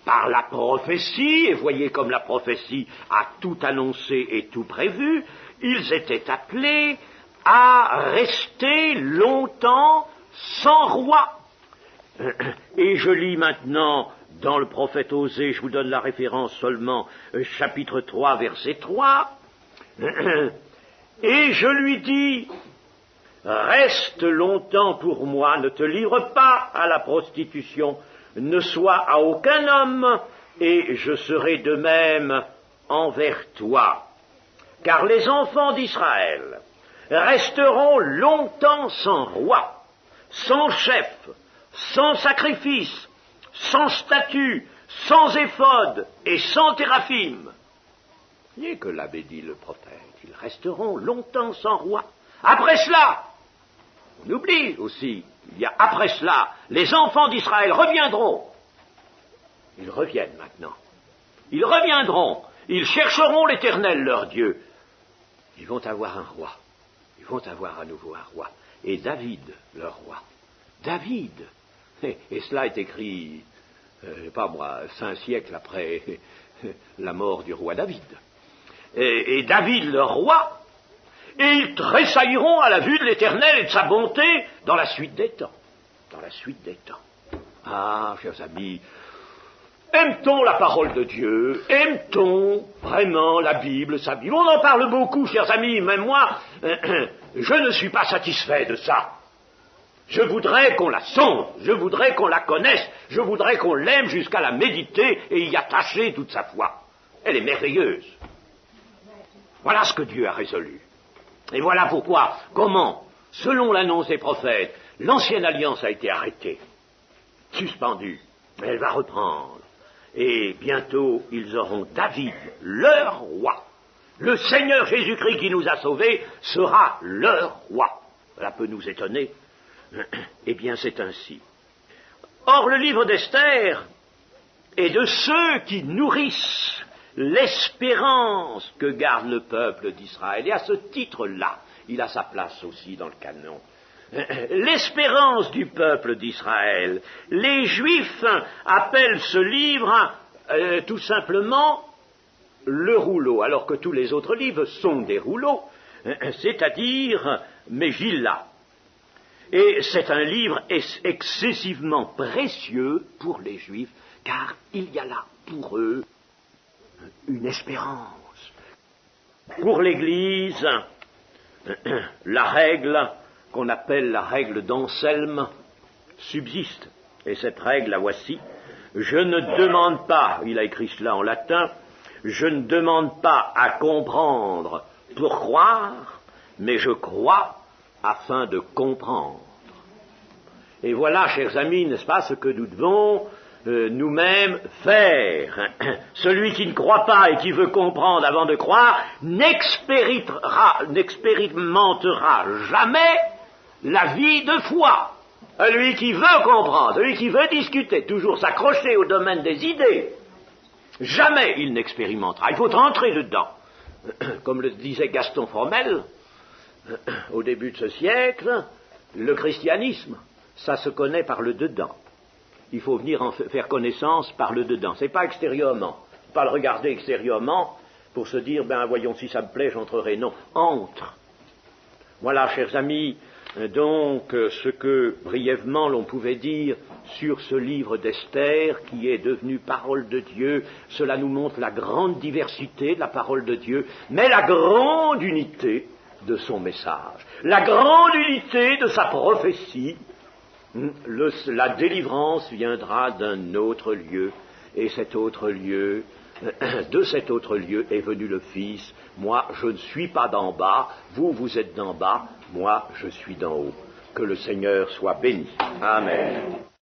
par la prophétie, et voyez comme la prophétie a tout annoncé et tout prévu, ils étaient appelés à rester longtemps sans roi. Et je lis maintenant dans le prophète Osée, je vous donne la référence seulement, chapitre 3, verset 3, et je lui dis, reste longtemps pour moi, ne te livre pas à la prostitution, ne sois à aucun homme, et je serai de même envers toi. Car les enfants d'Israël resteront longtemps sans roi, sans chef, sans sacrifice, sans statut, sans éphod et sans téraphim. Voyez que l'avait dit le prophète, ils resteront longtemps sans roi. Après cela, on oublie aussi, il y a après cela, les enfants d'Israël reviendront. Ils reviennent maintenant. Ils reviendront, ils chercheront l'Éternel leur Dieu. Ils vont avoir un roi. Ils vont avoir à nouveau un roi. Et David, leur roi. David. Et cela est écrit, pas moi, 5 siècles après la mort du roi David. Et David, leur roi, et ils tressailliront à la vue de l'Éternel et de sa bonté dans la suite des temps. Dans la suite des temps. Ah, chers amis, aime-t-on la parole de Dieu? Aime-t-on vraiment la Bible, sa Bible? On en parle beaucoup, chers amis, même moi, je ne suis pas satisfait de ça. Je voudrais qu'on la sonde, je voudrais qu'on la connaisse, je voudrais qu'on l'aime jusqu'à la méditer et y attacher toute sa foi. Elle est merveilleuse. Voilà ce que Dieu a résolu. Et voilà pourquoi, comment, selon l'annonce des prophètes, l'ancienne alliance a été arrêtée, suspendue, mais elle va reprendre. Et bientôt, ils auront David, leur roi. Le Seigneur Jésus-Christ qui nous a sauvés sera leur roi. Cela peut nous étonner. Eh bien, c'est ainsi. Or, le livre d'Esther est de ceux qui nourrissent l'espérance que garde le peuple d'Israël. Et à ce titre-là, il a sa place aussi dans le canon. L'espérance du peuple d'Israël. Les Juifs appellent ce livre tout simplement le rouleau, alors que tous les autres livres sont des rouleaux, c'est-à-dire Megillah. Et c'est un livre excessivement précieux pour les Juifs, car il y a là pour eux une espérance. Pour l'Église, la règle qu'on appelle la règle d'Anselme subsiste. Et cette règle, la voici. Je ne demande pas, il a écrit cela en latin, je ne demande pas à comprendre pour croire, mais je crois afin de comprendre. Et voilà, chers amis, n'est-ce pas, ce que nous devons nous-mêmes faire. Celui qui ne croit pas et qui veut comprendre avant de croire n'expérimentera jamais la vie de foi. Celui qui veut comprendre, celui qui veut discuter, toujours s'accrocher au domaine des idées, jamais il n'expérimentera. Il faut rentrer dedans. Comme le disait Gaston Fromel, au début de ce siècle, le christianisme, ça se connaît par le dedans. Il faut venir en faire connaissance par le dedans. C'est pas extérieurement. Pas le regarder extérieurement pour se dire, ben voyons si ça me plaît, j'entrerai. Non, entre. Voilà, chers amis, donc ce que brièvement l'on pouvait dire sur ce livre d'Esther qui est devenu parole de Dieu. Cela nous montre la grande diversité de la parole de Dieu, mais la grande unité de son message, la grande unité de sa prophétie. La délivrance viendra d'un autre lieu, et cet autre lieu, de cet autre lieu est venu le Fils. Moi, je ne suis pas d'en bas, vous, vous êtes d'en bas, moi, je suis d'en haut. Que le Seigneur soit béni. Amen.